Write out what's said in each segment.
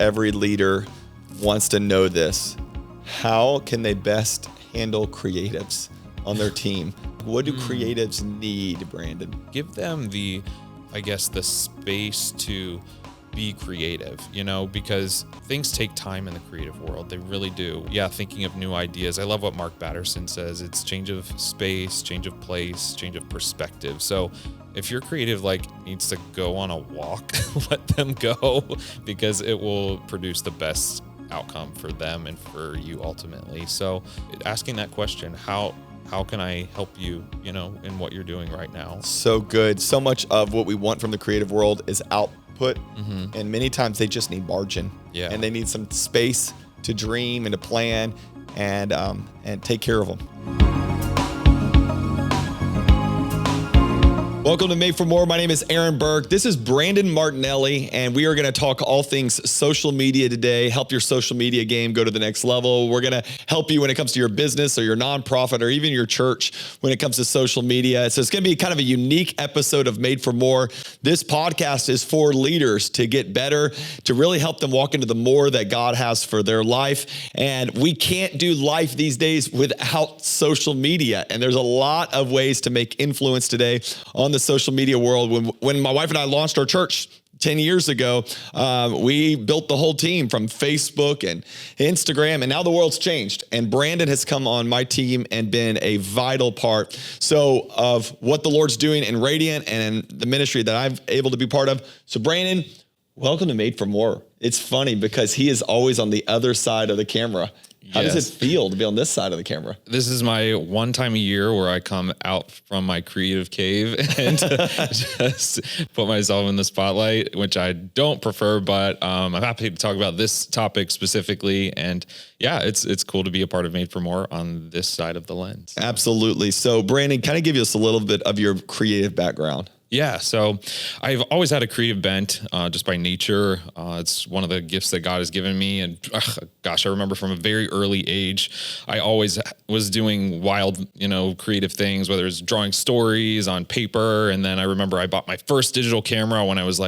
every leader wants to know this. How can they best handle creatives on their team? What do creatives need, Brandon? Give them the space to be creative, because things take time in the creative world. They really do. Yeah, thinking of new ideas. I love what Mark Batterson says. It's change of space, change of place, change of perspective. So if your creative needs to go on a walk, let them go, because it will produce the best outcome for them and for you ultimately. So asking that question, how can I help you, in what you're doing right now? So good. So much of what we want from the creative world is output. And many times they just need margin. Yeah. And they need some space to dream and to plan and take care of them. Welcome to Made for More. My name is Aaron Burke. This is Brandon Martinelli, and we are going to talk all things social media today, help your social media game go to the next level. We're going to help you when it comes to your business or your nonprofit or even your church when it comes to social media. So it's going to be kind of a unique episode of Made for More. This podcast is for leaders to get better, to really help them walk into the more that God has for their life. And we can't do life these days without social media. And there's a lot of ways to make influence today on the social media world. When my wife and I launched our church 10 years ago, we built the whole team from Facebook and Instagram, and now the world's changed. And Brandon has come on my team and been a vital part of what the Lord's doing in Radiant and the ministry that I'm able to be part of. So Brandon, welcome to Made for More. It's funny because he is always on the other side of the camera. How does it feel to be on this side of the camera? This is my one time a year where I come out from my creative cave and just put myself in the spotlight, which I don't prefer, but I'm happy to talk about this topic specifically. And yeah, it's cool to be a part of Made for More on this side of the lens. Absolutely. So Brandon, kind of give us a little bit of your creative background. Yeah, so I've always had a creative bent just by nature. It's one of the gifts that God has given me. And I remember from a very early age, I always was doing wild, creative things, whether it's drawing stories on paper. And then I remember I bought my first digital camera when I was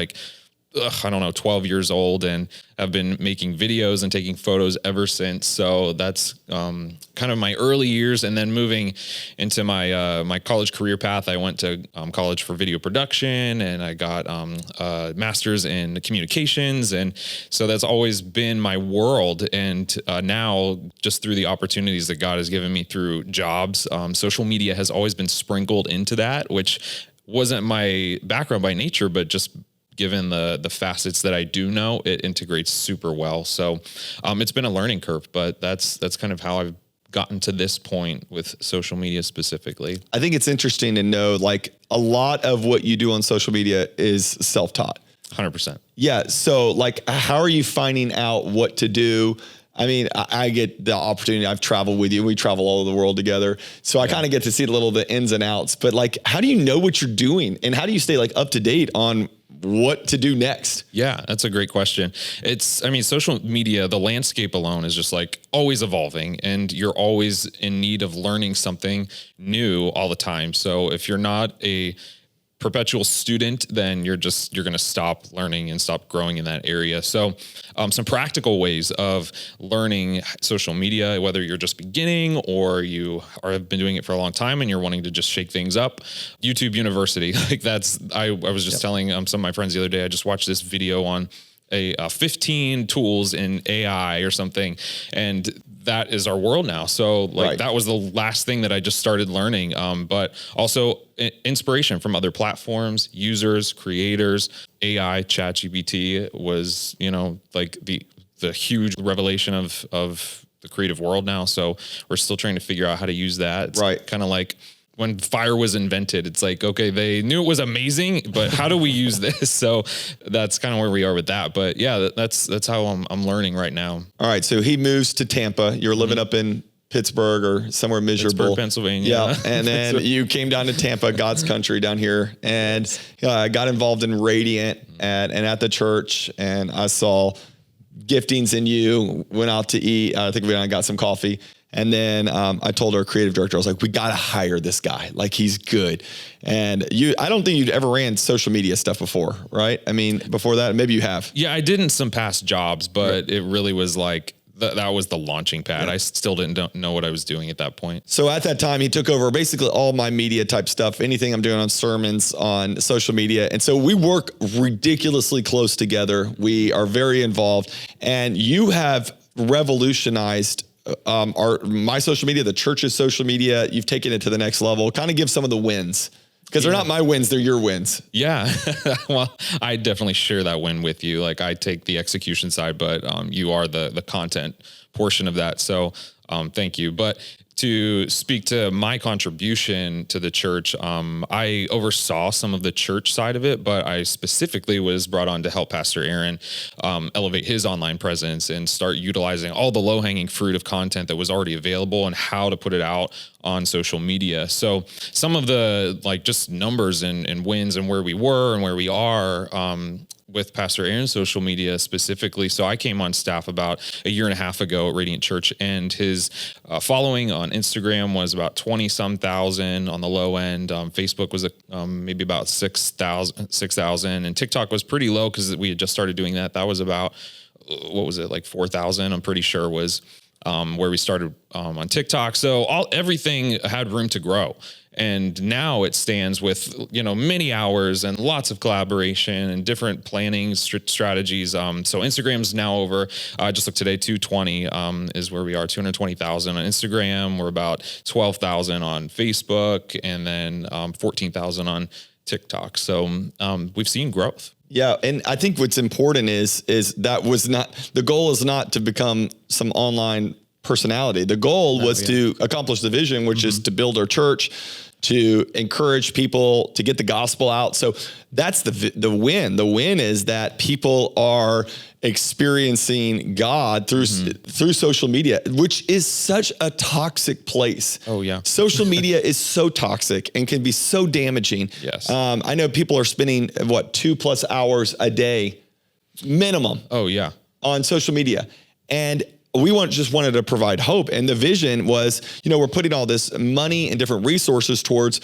12 years old, and I've been making videos and taking photos ever since. So that's kind of my early years. And then moving into my college career path, I went to college for video production, and I got a master's in communications. And so that's always been my world. And now, just through the opportunities that God has given me through jobs, social media has always been sprinkled into that, which wasn't my background by nature, but just given the facets that I do know, it integrates super well. So it's been a learning curve, but that's kind of how I've gotten to this point with social media specifically. I think it's interesting to know, a lot of what you do on social media is self-taught. 100%. Yeah. So how are you finding out what to do? I mean, I get the opportunity. I've traveled with you. We travel all over the world together. So I kind of get to see a little bit ins and outs, but how do you know what you're doing, and how do you stay up to date on what to do next? Yeah, that's a great question. Social media, the landscape alone is just always evolving, and you're always in need of learning something new all the time. So if you're not a perpetual student, then you're going to stop learning and stop growing in that area. So some practical ways of learning social media, whether you're just beginning or you have been doing it for a long time and you're wanting to just shake things up. YouTube University, I was just telling some of my friends the other day, I just watched this video on 15 tools in AI or something. And that is our world now. So That was the last thing that I just started learning. But also inspiration from other platforms, users, creators. AI, ChatGPT was, the huge revelation of the creative world now. So we're still trying to figure out how to use that. It's kind of like when fire was invented, it's okay, they knew it was amazing, but how do we use this? So that's kind of where we are with that. But yeah, that's how I'm learning right now. All right. So he moves to Tampa. You're living up in Pittsburgh or somewhere miserable. Pittsburgh, Pennsylvania. Yeah. And then you came down to Tampa, God's country down here, and got involved in Radiant and at the church. And I saw giftings in you, went out to eat. I think we went out and got some coffee. And then I told our creative director, I was like, we got to hire this guy. Like, he's good. And I don't think you'd ever ran social media stuff before, right? I mean, before that, maybe you have. Yeah, I did in some past jobs, but it really was like, that was the launching pad. I still didn't know what I was doing at that point. So at that time, he took over basically all my media type stuff, anything I'm doing on sermons, on social media. And so we work ridiculously close together. We are very involved. And you have revolutionized my social media, the church's social media. You've taken it to the next level. Kind of give some of the wins. Because they're not my wins, they're your wins. Yeah. Well, I definitely share that win with you. Like, I take the execution side, but you are the content portion of that. So thank you. But to speak to my contribution to the church, I oversaw some of the church side of it, but I specifically was brought on to help Pastor Aaron elevate his online presence and start utilizing all the low-hanging fruit of content that was already available and how to put it out on social media. So some of the just numbers and wins and where we were and where we are with Pastor Aaron's social media specifically. So I came on staff about a year and a half ago at Radiant Church, and his following on Instagram was about 20-some thousand on the low end. Facebook was maybe about 6,000, and TikTok was pretty low because we had just started doing that. That was about, what was it, like 4,000, I'm pretty sure was where we started on TikTok. So everything had room to grow. And now it stands with, many hours and lots of collaboration and different planning strategies. So Instagram's now over, I just looked today, 220 is where we are, 220,000 on Instagram. We're about 12,000 on Facebook, and then 14,000 on TikTok. So we've seen growth. Yeah. And I think what's important is that was not, the goal is not to become some online personality. The goal was to accomplish the vision, which is to build our church, to encourage people to get the gospel out. So that's the win. The win is that people are experiencing God through social media, which is such a toxic place. Oh yeah. Social media is so toxic and can be so damaging. Yes. I know people are spending 2+ hours a day minimum. Oh yeah. On social media. And we just wanted to provide hope. And the vision was, we're putting all this money and different resources towards,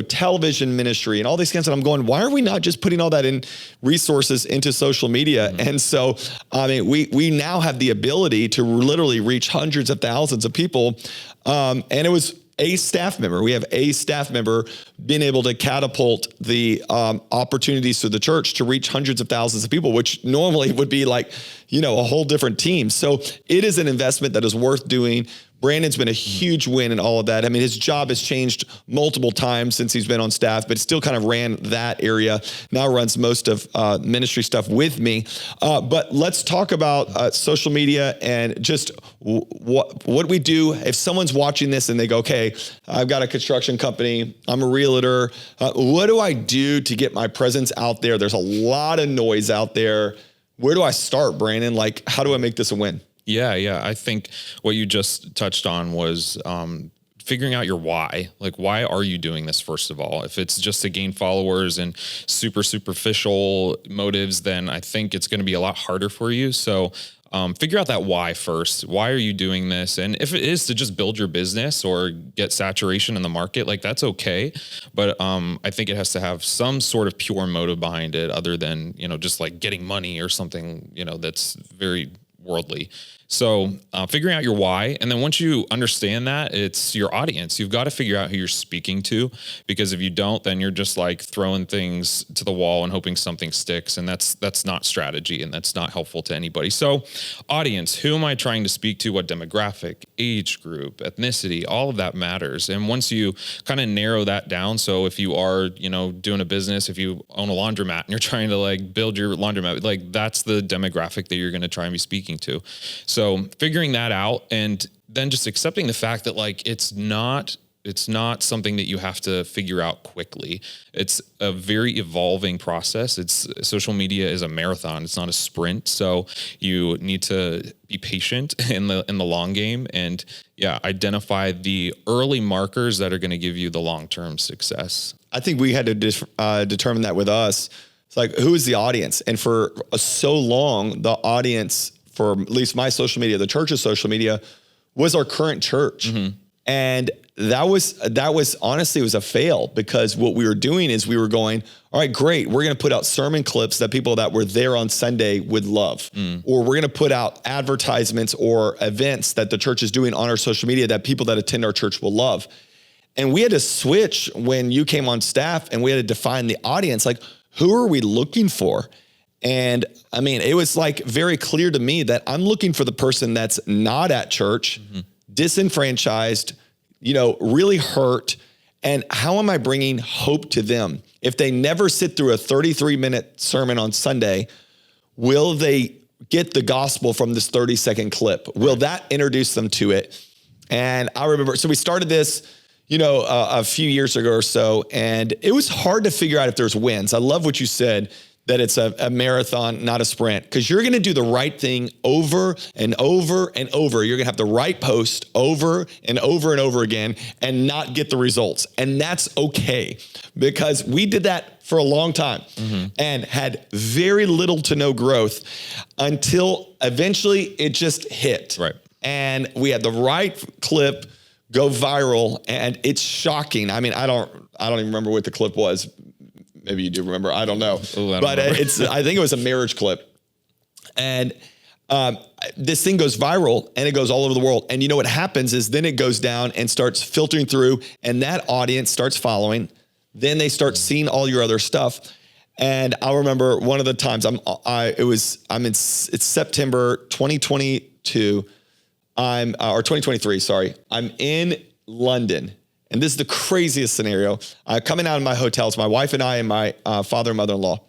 television ministry and all these kinds of, I'm going, why are we not just putting all that in resources into social media? Mm-hmm. And so, we now have the ability to literally reach hundreds of thousands of people. And it was a staff member. We have a staff member being able to catapult the opportunities to the church to reach hundreds of thousands of people, which normally would be like, a whole different team. So it is an investment that is worth doing. Brandon's been a huge win in all of that. I mean, his job has changed multiple times since he's been on staff, but still kind of ran that area. Now runs most of ministry stuff with me. But let's talk about social media and just what we do. If someone's watching this and they go, okay, I've got a construction company, I'm a realtor. What do I do to get my presence out there? There's a lot of noise out there. Where do I start, Brandon? Like, how do I make this a win? Yeah. I think what you just touched on was figuring out your why. Like, why are you doing this, first of all? If it's just to gain followers and superficial motives, then I think it's going to be a lot harder for you. So figure out that why first. Why are you doing this? And if it is to just build your business or get saturation in the market, that's okay. But I think it has to have some sort of pure motive behind it, other than, just like getting money or something, that's very worldly. So figuring out your why. And then once you understand that, it's your audience. You've got to figure out who you're speaking to, because if you don't, then you're just like throwing things to the wall and hoping something sticks. And that's not strategy, and that's not helpful to anybody. So audience, who am I trying to speak to? What demographic, age group, ethnicity, all of that matters. And once you kind of narrow that down, so if you are, doing a business, if you own a laundromat and you're trying to build your laundromat, that's the demographic that you're going to try and be speaking to. So figuring that out, and then just accepting the fact that it's not something that you have to figure out quickly. It's a very evolving process. Social media is a marathon. It's not a sprint. So you need to be patient in the long game, and identify the early markers that are going to give you the long-term success. I think we had to determine that with us. It's who is the audience? And for so long, the audience, for at least my social media, the church's social media, was our current church. And that was honestly, it was a fail, because what we were doing is we were going, all right, great. We're going to put out sermon clips that people that were there on Sunday would love, or we're going to put out advertisements or events that the church is doing on our social media that people that attend our church will love. And we had to switch when you came on staff, and we had to define the audience. Like, who are we looking for? And I mean, it was like very clear to me that I'm looking for the person that's not at church, disenfranchised, really hurt. And how am I bringing hope to them? If they never sit through a 33-minute sermon on Sunday, will they get the gospel from this 30-second clip? Will that introduce them to it? And I remember, so we started this, a few years ago or so, and it was hard to figure out if there's wins. I love what you said, that it's a marathon, not a sprint, because you're going to do the right thing over and over and over. You're going to have the right post over and over and over again and not get the results. And that's okay, because we did that for a long time and had very little to no growth until eventually it just hit. Right. And we had the right clip go viral, and it's shocking. I mean, I don't even remember what the clip was. Maybe you do remember. I don't know. But I think it was a marriage clip. And this thing goes viral, and it goes all over the world. And what happens is then it goes down and starts filtering through, and that audience starts following. Then they start seeing all your other stuff. And I remember one of the times it's September 2022. Or 2023, sorry. I'm in London. And this is the craziest scenario. Coming out of my hotel, it's my wife and I and my father and mother-in-law.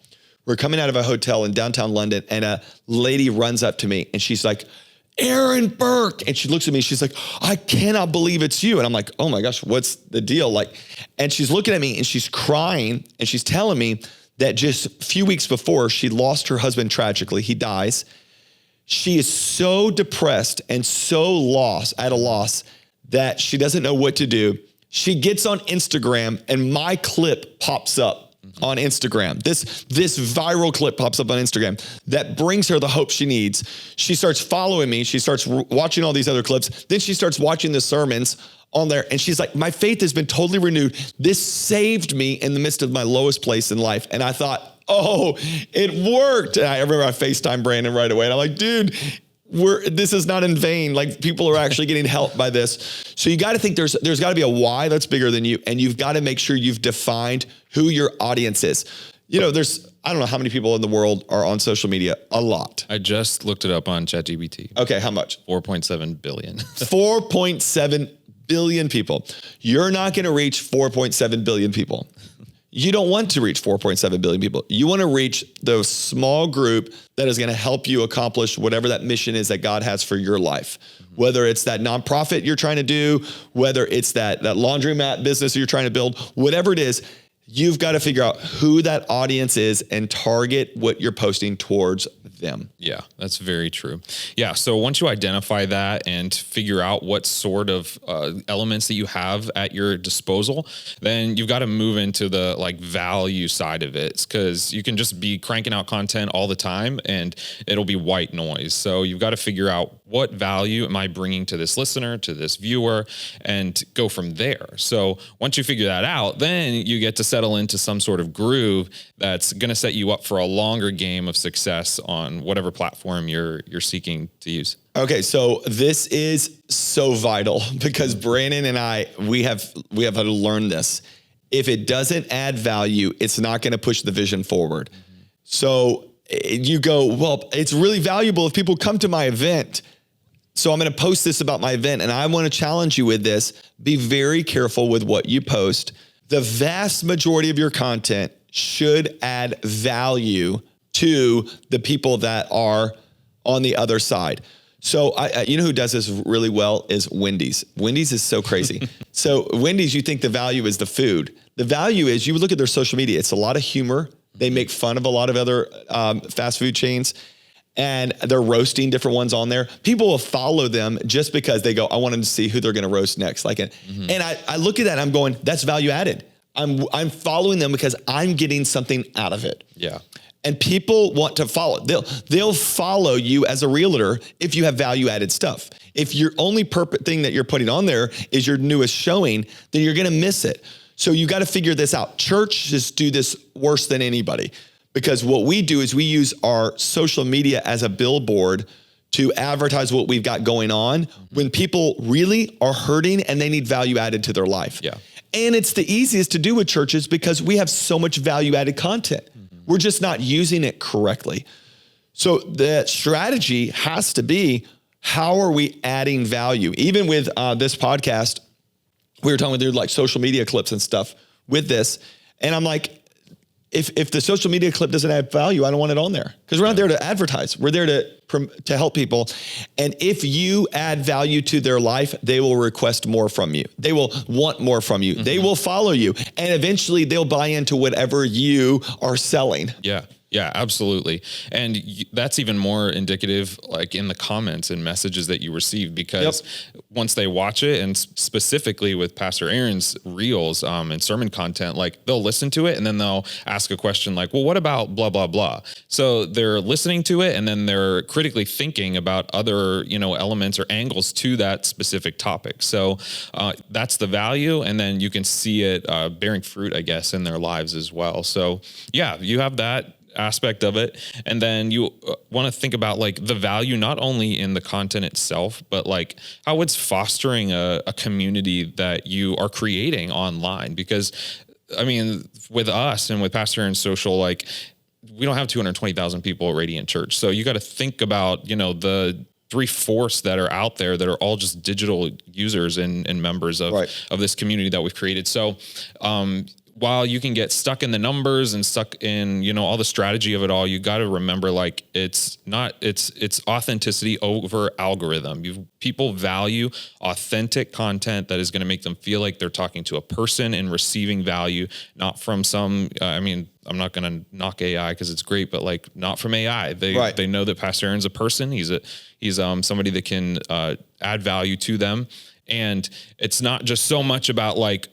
We're coming out of a hotel in downtown London, and a lady runs up to me, and she's like, Aaron Burke. And she looks at me, she's like, I cannot believe it's you. And I'm like, oh my gosh, what's the deal? And she's looking at me, and she's crying, and she's telling me that just a few weeks before, she lost her husband tragically. He dies. She is so depressed and so at a loss that she doesn't know what to do. She gets on Instagram, and my clip pops up on Instagram. This viral clip pops up on Instagram that brings her the hope she needs. She starts following me. She starts watching all these other clips. Then she starts watching the sermons on there, and she's like, my faith has been totally renewed. This saved me in the midst of my lowest place in life. And I thought, oh, it worked. And I remember I FaceTime Brandon right away, and I'm like, dude, this is not in vain. Like, people are actually getting help by this. So you got to think there's got to be a why that's bigger than you. And you've got to make sure you've defined who your audience is. I don't know how many people in the world are on social media. A lot. I just looked it up on ChatGPT. Okay. How much? 4.7 billion. 4.7 billion people. You're not going to reach 4.7 billion people. You don't want to reach 4.7 billion people. You want to reach the small group that is going to help you accomplish whatever that mission is that God has for your life. Whether it's that nonprofit you're trying to do, whether it's that laundromat business you're trying to build, whatever it is, you've got to figure out who that audience is and target what you're posting towards them. Yeah, that's very true. Yeah. So once you identify that and figure out what sort of elements that you have at your disposal, then you've got to move into the value side of it, because you can just be cranking out content all the time and it'll be white noise. So you've got to figure out what value am I bringing to this listener, to this viewer, and go from there. So once you figure that out, then you get to settle into some sort of groove that's going to set you up for a longer game of success on whatever platform you're seeking to use. Okay, so this is so vital, because Brandon and I, we have had to learn this. If it doesn't add value, it's not going to push the vision forward. So you go, well, it's really valuable if people come to my event. So I'm going to post this about my event, and I want to challenge you with this. Be very careful with what you post. The vast majority of your content should add value to the people that are on the other side. So you know who does this really well is Wendy's. Wendy's is so crazy. So Wendy's, you think the value is the food. The value is, you look at their social media. It's a lot of humor. They make fun of a lot of other fast food chains, and they're roasting different ones on there. People will follow them just because they go, I want them to see who they're going to roast next. And I look at that and I'm going, that's value added. I'm following them because I'm getting something out of it. Yeah. And people want to follow. They'll follow you as a realtor if you have value added stuff. If your only thing that you're putting on there is your newest showing, then you're going to miss it. So you got to figure this out. Churches do this worse than anybody, because what we do is we use our social media as a billboard to advertise what we've got going on when people really are hurting and they need value added to their life. Yeah. And it's the easiest to do with churches because we have so much value added content. We're just not using it correctly. So the strategy has to be, how are we adding value? Even with this podcast, we were talking about like social media clips and stuff with this. And I'm like, if the social media clip doesn't add value, I don't want it on there, because we're not there to advertise. We're there to help people. And if you add value to their life, they will request more from you. They will want more from you. They will follow you. And eventually they'll buy into whatever you are selling. Yeah. Yeah, absolutely. And that's even more indicative, like in the comments and messages that you receive, because once they watch it, and specifically with Pastor Aaron's reels and sermon content, like they'll listen to it and then they'll ask a question like, well, what about blah, blah, blah. So they're listening to it and then they're critically thinking about other, elements or angles to that specific topic. So that's the value. And then you can see it bearing fruit, I guess, in their lives as well. So yeah, you have that aspect of it. And then you want to think about like the value, not only in the content itself, but like how it's fostering a community that you are creating online. Because I mean, with us and with Pastor and Social, like we don't have 220,000 people at Radiant Church. So you got to think about, the 3/4 that are out there that are all just digital users and members of this community that we've created. So, while you can get stuck in the numbers and stuck in, all the strategy of it all, you got to remember, like, it's authenticity over algorithm. People value authentic content that is going to make them feel like they're talking to a person and receiving value, not from some, I'm not going to knock AI because it's great, but like not from AI. They know that Pastor Aaron's a person. He's somebody that can add value to them. And it's not just so much about like,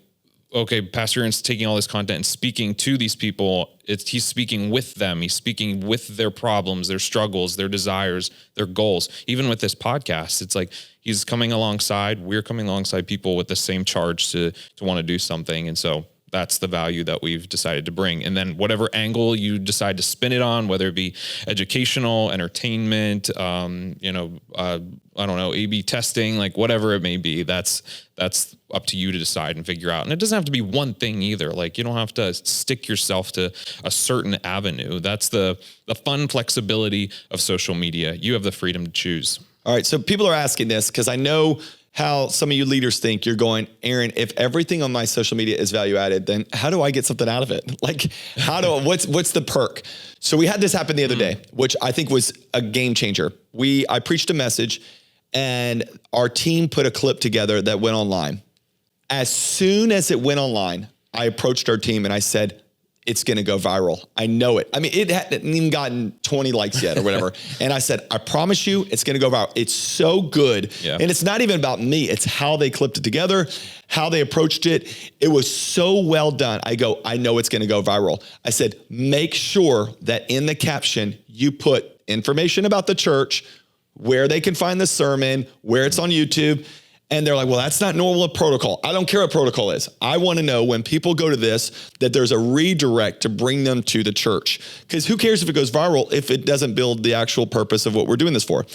okay, Pastor Aaron's taking all this content and speaking to these people. He's speaking with them. He's speaking with their problems, their struggles, their desires, their goals. Even with this podcast, it's like he's coming alongside, we're coming alongside people with the same charge to want to do something. And so that's the value that we've decided to bring. And then whatever angle you decide to spin it on, whether it be educational, entertainment, I don't know, A/B testing, like whatever it may be, that's up to you to decide and figure out. And it doesn't have to be one thing either. Like you don't have to stick yourself to a certain avenue. That's the fun flexibility of social media. You have the freedom to choose. All right. So people are asking this because I know how some of you leaders think. You're going, Aaron, if everything on my social media is value added, then how do I get something out of it? Like what's the perk? So we had this happen the other day, which I think was a game changer. I preached a message and our team put a clip together that went online. As soon as it went online, I approached our team and I said, it's going to go viral. I know it. I mean, it hadn't even gotten 20 likes yet or whatever. And I said, I promise you, it's going to go viral. It's so good. Yeah. And it's not even about me. It's how they clipped it together, how they approached it. It was so well done. I know it's going to go viral. I said, make sure that in the caption, you put information about the church, where they can find the sermon, where it's on YouTube. And they're like, well, that's not normal protocol. I don't care what protocol is. I want to know when people go to this, that there's a redirect to bring them to the church. Because who cares if it goes viral if it doesn't build the actual purpose of what we're doing this for?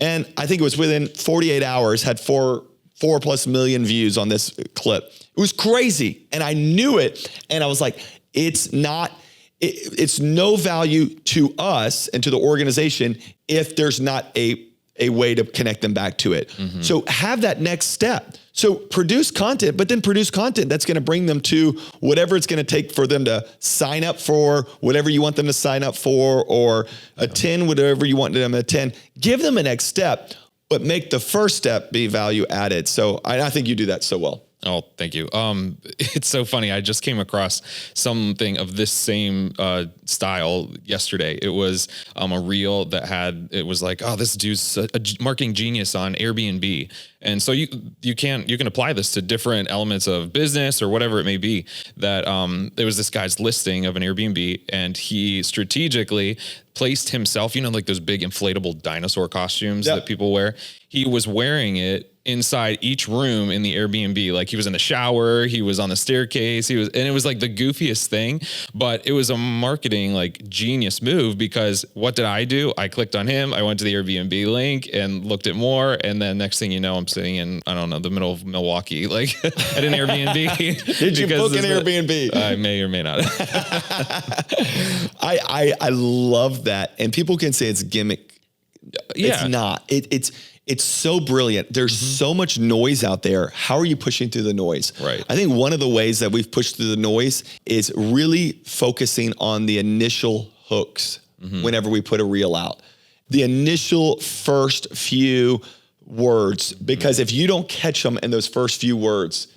And I think it was within 48 hours, had 4+ million views on this clip. It was crazy. And I knew it. And I was like, it's no value to us and to the organization if there's not a way to connect them back to it. Mm-hmm. So have that next step. So produce content, but then produce content that's going to bring them to whatever it's going to take for them to sign up for whatever you want them to sign up for, or attend whatever you want them to attend. Give them a next step, but make the first step be value added. So I think you do that so well. Oh, thank you. It's so funny. I just came across something of this same style yesterday. It was a reel that it was like, oh, this dude's a marketing genius on Airbnb. And so you can apply this to different elements of business or whatever it may be. That there was this guy's listing of an Airbnb, and he strategically placed himself, like those big inflatable dinosaur costumes that people wear. He was wearing it inside each room in the Airbnb. Like he was in the shower, he was on the staircase, and it was like the goofiest thing, but it was a marketing like genius move, because what did I do? I clicked on him. I went to the Airbnb link and looked at more. And then next thing you know, I'm sitting in, I don't know, the middle of Milwaukee, like at an Airbnb. Did you book an Airbnb? I may or may not. I love that. And people can say it's gimmick. Yeah. It's not. It's so brilliant. There's so much noise out there. How are you pushing through the noise? Right. I think one of the ways that we've pushed through the noise is really focusing on the initial hooks whenever we put a reel out. The initial first few words, because if you don't catch them in those first few words,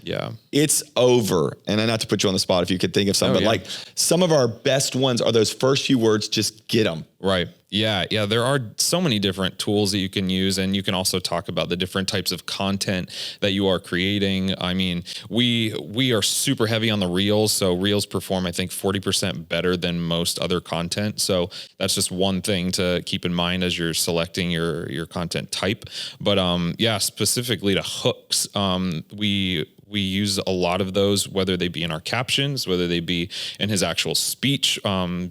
it's over. And not to put you on the spot if you could think of some, but like some of our best ones are those first few words, just get them. Right. Yeah. Yeah. There are so many different tools that you can use, and you can also talk about the different types of content that you are creating. I mean, we are super heavy on the reels. So reels perform, I think, 40% better than most other content. So that's just one thing to keep in mind as you're selecting your content type. But specifically to hooks, we use a lot of those, whether they be in our captions, whether they be in his actual speech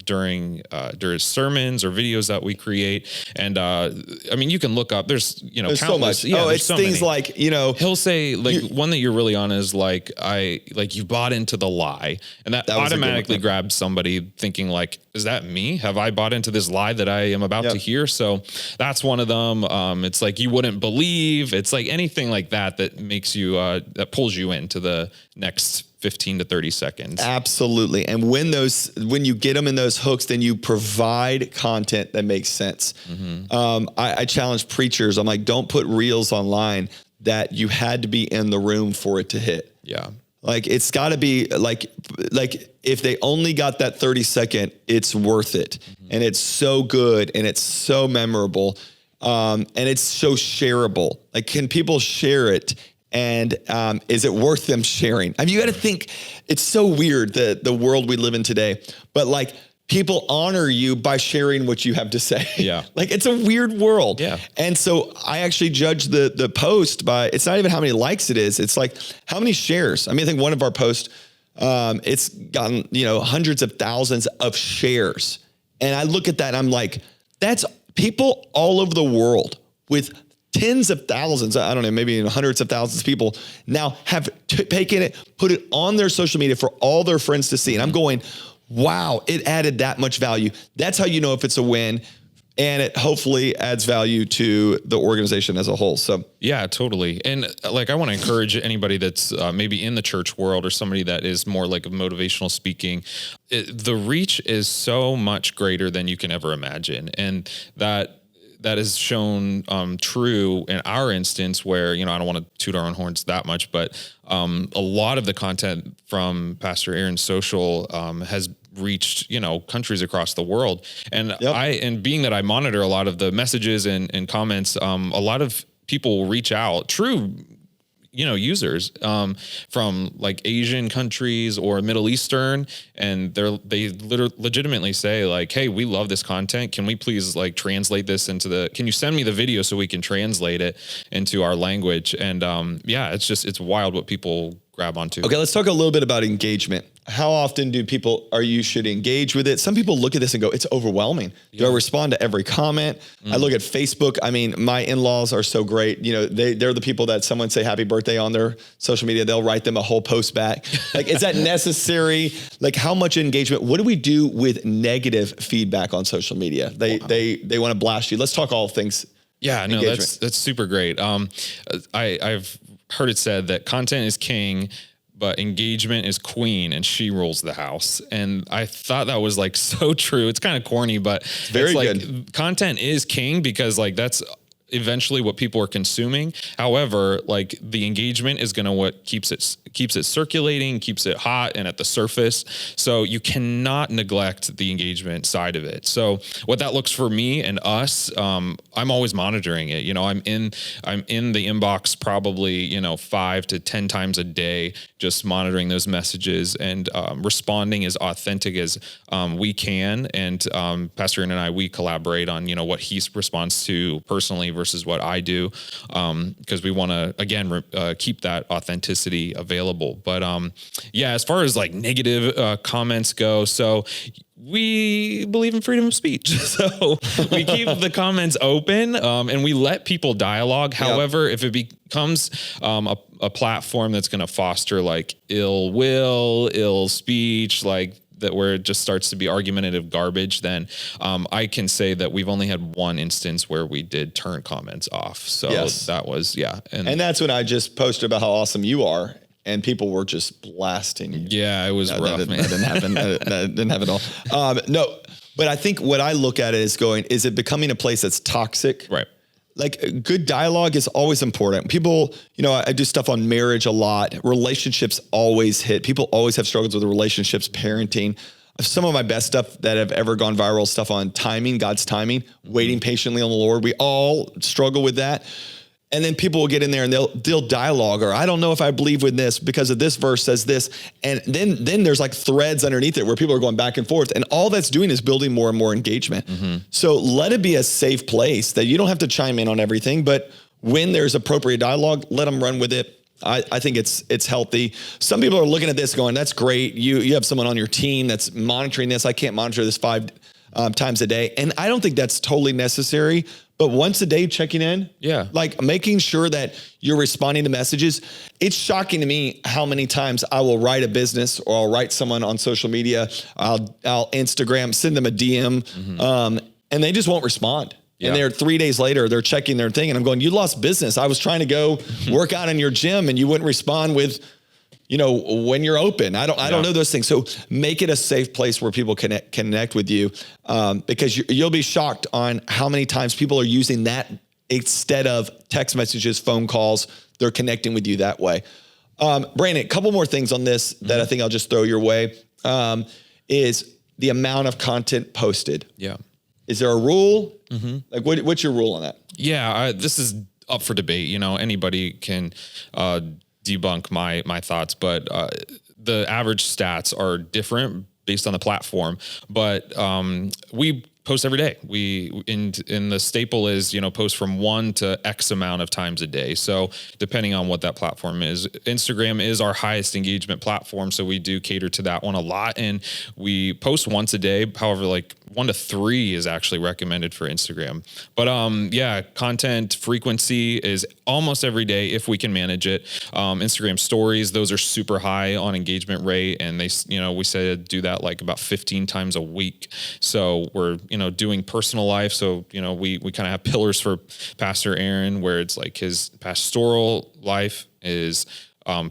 during his sermons or videos that we create. And I mean, you can look up. There's there's countless. So much. Yeah, it's things many. like he'll say one that you're really on is like you bought into the lie, and that automatically grabs somebody thinking like, is that me? Have I bought into this lie that I am about to hear? So that's one of them. It's like you wouldn't believe. It's like anything like that makes you that pulls you into the next 15 to 30 seconds. Absolutely. And when you get them in those hooks, then you provide content that makes sense. I challenge preachers. I'm like, don't put reels online that you had to be in the room for it to hit. Yeah. Like it's got to be like if they only got that 30-second, it's worth it. And it's so good and it's so memorable. And it's so shareable. Like, can people share it? And is it worth them sharing? I mean, you got to think, it's so weird, the world we live in today, but like people honor you by sharing what you have to say. Yeah. Like it's a weird world. Yeah. And so I actually judge the post by, it's not even how many likes it is. It's like how many shares. I mean, I think one of our posts, it's gotten, hundreds of thousands of shares. And I look at that and I'm like, that's people all over the world with tens of thousands, I don't know, maybe hundreds of thousands of people now have taken it, put it on their social media for all their friends to see. And I'm going, wow, it added that much value. That's how you know if it's a win. And it hopefully adds value to the organization as a whole. So yeah, totally. And like, I want to encourage anybody that's maybe in the church world or somebody that is more like motivational speaking. The reach is so much greater than you can ever imagine. And that is shown true in our instance where, I don't want to toot our own horns that much, but a lot of the content from Pastor Aaron's social has reached, countries across the world. And and being that I monitor a lot of the messages and comments, a lot of people will reach out, true users from like Asian countries or Middle Eastern, and they legitimately say like, hey, we love this content. Can we please like translate this can you send me the video so we can translate it into our language? And it's wild what people grab onto. Okay, let's talk a little bit about engagement. How often do people should engage with it? Some people look at this and go, it's overwhelming. Do I respond to every comment? I look at Facebook. I mean, my in-laws are so great. They're the people that someone say happy birthday on their social media, they'll write them a whole post back. Like, is that necessary? Like, how much engagement? What do we do with negative feedback on social media? They want to blast you. Let's talk all things. Yeah, no, that's super great. I've heard it said that content is king, but engagement is queen, and she rules the house. And I thought that was like so true. It's kind of corny, but it's very good. Content is king because like that's eventually what people are consuming. However, like the engagement is going to what keeps it circulating, keeps it hot and at the surface. So you cannot neglect the engagement side of it. So what that looks for me and us, I'm always monitoring it. I'm in the inbox probably, 5 to 10 times a day, just monitoring those messages and responding as authentic as we can. And Pastor Aaron and I, we collaborate on, what he responds to personally versus what I do, because we want to, again, keep that authenticity available. But as far as like negative comments go, so we believe in freedom of speech. So we keep the comments open and we let people dialogue. However, if it becomes a platform that's going to foster like ill will, ill speech, like that where it just starts to be argumentative garbage, then I can say that we've only had one instance where we did turn comments off. So that was, And that's when I just posted about how awesome you are. And people were just blasting you. Yeah, it was rough, man. That didn't happen. That didn't happen at all. No, but I think what I look at it is it becoming a place that's toxic? Right. Like good dialogue is always important. People, I do stuff on marriage a lot. Relationships always hit. People always have struggles with relationships, parenting. Some of my best stuff that have ever gone viral, stuff on timing, God's timing, waiting patiently on the Lord. We all struggle with that. And then people will get in there and they'll dialogue, or I don't know if I believe with this because of this verse says this. And then there's like threads underneath it where people are going back and forth, and all that's doing is building more and more engagement. Mm-hmm. So let it be a safe place that you don't have to chime in on everything, but when there's appropriate dialogue, let them run with it. I think it's healthy. Some people are looking at this going, that's great. You have someone on your team that's monitoring this. I can't monitor this 5 times a day. And I don't think that's totally necessary. But once a day checking in, like making sure that you're responding to messages. It's shocking to me how many times I will write a business or I'll write someone on social media. I'll Instagram, send them a DM, and they just won't respond. Yeah. And they're 3 days later, they're checking their thing. And I'm going, you lost business. I was trying to go work out in your gym and you wouldn't respond with, when you're open. I don't know those things. So make it a safe place where people connect with you, because you'll be shocked on how many times people are using that instead of text messages, phone calls. They're connecting with you that way. Brandon, a couple more things on this that I think I'll just throw your way, is the amount of content posted. Yeah. Is there a rule? Mm-hmm. Like what's your rule on that? Yeah, this is up for debate. Anybody can debunk my thoughts, but the average stats are different based on the platform. But we post every day. We in the staple is post from 1 to X amount of times a day. So depending on what that platform is, Instagram is our highest engagement platform, so we do cater to that one a lot, and we post once a day. However, like 1 to 3 is actually recommended for Instagram. But content frequency is almost every day if we can manage it. Instagram stories, those are super high on engagement rate, and they we say do that like about 15 times a week. So we're doing personal life. So, we kind of have pillars for Pastor Aaron, where it's like his pastoral life, his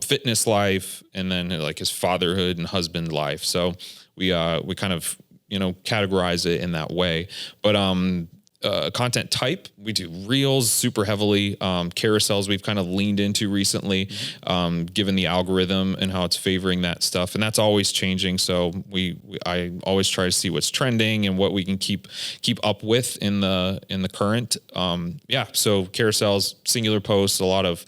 fitness life, and then like his fatherhood and husband life. So we kind of, categorize it in that way. But content type, we do reels super heavily. Carousels we've kind of leaned into recently, given the algorithm and how it's favoring that stuff, and that's always changing. So I always try to see what's trending and what we can keep up with in the current. So carousels, singular posts, a lot of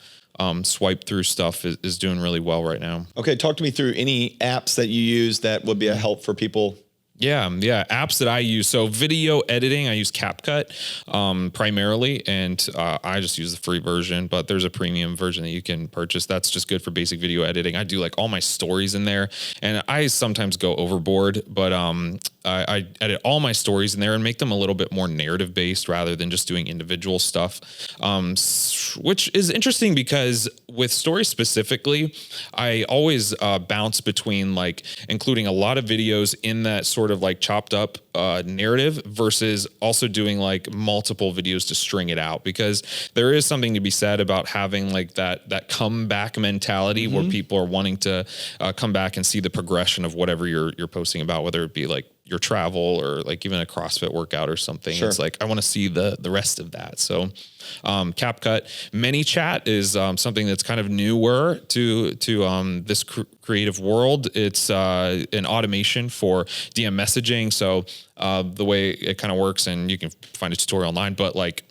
swipe through stuff is doing really well right now. Okay, talk to me through any apps that you use that would be a help for people. Yeah. Apps that I use. So video editing, I use CapCut primarily, and I just use the free version, but there's a premium version that you can purchase. That's just good for basic video editing. I do like all my stories in there, and I sometimes go overboard, but I edit all my stories in there and make them a little bit more narrative based rather than just doing individual stuff, which is interesting because with stories specifically, I always bounce between like including a lot of videos in that sort of like chopped up narrative versus also doing like multiple videos to string it out, because there is something to be said about having like that comeback mentality where people are wanting to come back and see the progression of whatever you're posting about, whether it be like your travel or like even a CrossFit workout or something. Sure. It's like, I want to see the rest of that. So, CapCut. ManyChat is something that's kind of newer to this creative world. It's an automation for DM messaging. So the way it kind of works, and you can find a tutorial online, but like,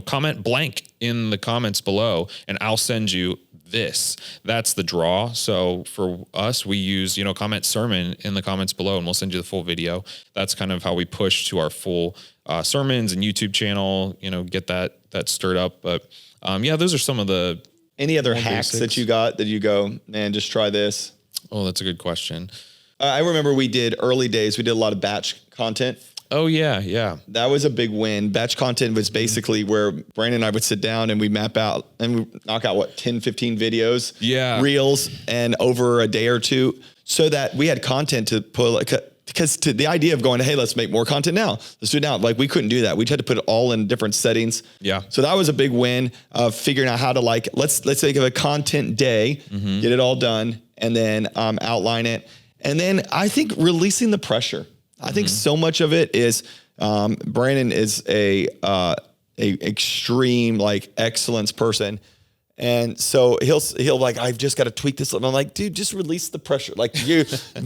comment blank in the comments below and I'll send you this. That's the draw. So for us, we use, comment sermon in the comments below and we'll send you the full video. That's kind of how we push to our full sermons and YouTube channel, get that stirred up. But those are some of the. Any other hacks basics that you got that you go, man, just try this? Oh, that's a good question. I remember we did early days. We did a lot of batch content. Oh, yeah. That was a big win. Batch content was basically where Brandon and I would sit down and we map out and we knock out 10, 15 videos, reels, and over a day or two, so that we had content to put, because to the idea of going, hey, let's make more content now. Let's do it now. Like we couldn't do that. We had to put it all in different settings. Yeah. So that was a big win of figuring out how to let's think of a content day, get it all done, and then outline it. And then I think releasing the pressure. I think so much of it is Brandon is a extreme excellence person, and so he'll like, I've just got to tweak this. And I'm like, dude, just release the pressure. Like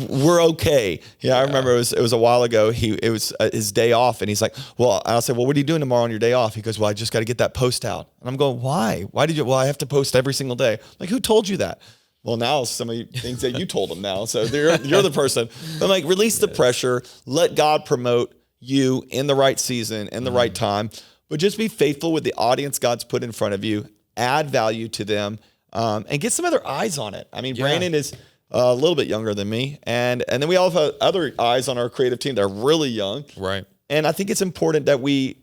we're okay. Yeah, I remember it was a while ago. It was his day off, and he's like, well, I'll say, well, what are you doing tomorrow on your day off? He goes, well, I just got to get that post out. And I'm going, why? Why did you? Well, I have to post every single day. Like, who told you that? Well, now some of the things that you told them now. So you're the person. I'm like, release the pressure. Let God promote you in the right season, in the right time. But just be faithful with the audience God's put in front of you. Add value to them, and get some other eyes on it. I mean, Brandon is a little bit younger than me. And then we all have other eyes on our creative team that are really young. Right. And I think it's important that we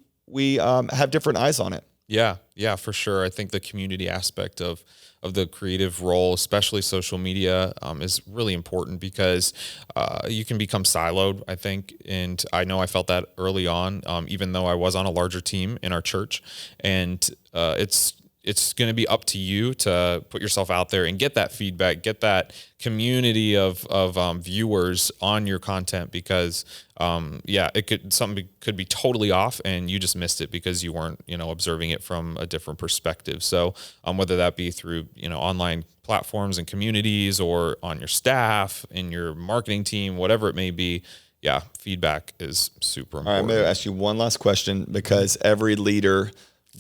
have different eyes on it. Yeah, for sure. I think the community aspect of the creative role, especially social media, is really important because you can become siloed, I think. And I know I felt that early on, even though I was on a larger team in our church. And it's going to be up to you to put yourself out there and get that feedback, get that community of viewers on your content, because something could be totally off and you just missed it because you weren't observing it from a different perspective. So whether that be through online platforms and communities, or on your staff, in your marketing team, whatever it may be, feedback is super important. All right, I'm going to ask you one last question, because every leader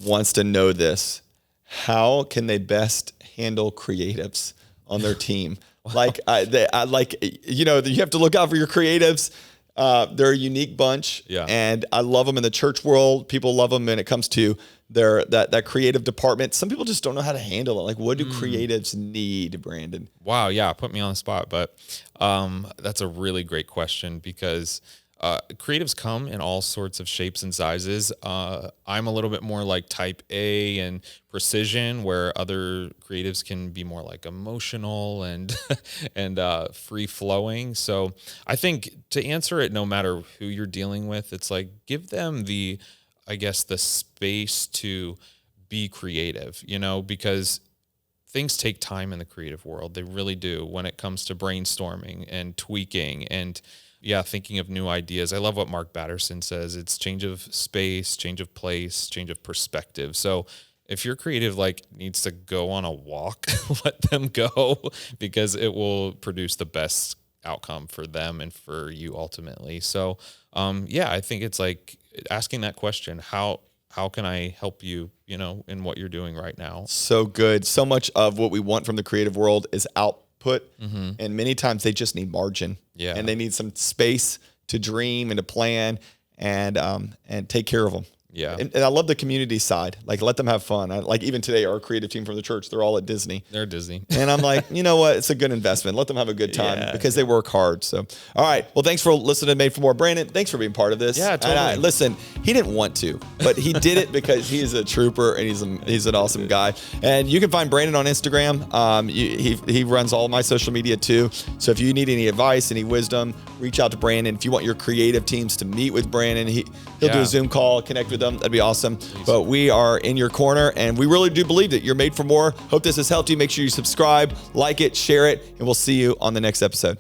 wants to know this. How can they best handle creatives on their team? Wow. You have to look out for your creatives. They're a unique bunch, and I love them in the church world. People love them when it comes to that creative department. Some people just don't know how to handle it. Like, what do creatives need, Brandon? Wow, yeah, put me on the spot, but that's a really great question, because creatives come in all sorts of shapes and sizes. I'm a little bit more like type A and precision, where other creatives can be more like emotional and free flowing. So I think to answer it, no matter who you're dealing with, it's like, give them the space to be creative, because things take time in the creative world. They really do, when it comes to brainstorming and tweaking and thinking of new ideas. I love what Mark Batterson says. It's change of space, change of place, change of perspective. So if your creative needs to go on a walk, let them go, because it will produce the best outcome for them and for you ultimately. So I think it's like asking that question, how can I help you, in what you're doing right now? So good. So much of what we want from the creative world is output. And many times they just need margin, and they need some space to dream and to plan and take care of them. Yeah. And I love the community side. Like, let them have fun. Even today, our creative team from the church, they're all at Disney. They're at Disney. And I'm like, you know what? It's a good investment. Let them have a good time because they work hard. So, all right. Well, thanks for listening to Made for More. Brandon, thanks for being part of this. Yeah, totally. And listen, he didn't want to, but he did it because he's a trooper and he's an awesome guy. And you can find Brandon on Instagram. He runs all my social media too. So if you need any advice, any wisdom, reach out to Brandon. If you want your creative teams to meet with Brandon, he'll do a Zoom call, connect with them. That'd be awesome. But we are in your corner, and we really do believe that you're made for more. Hope this has helped you. Make sure you subscribe, like it, share it, and we'll see you on the next episode.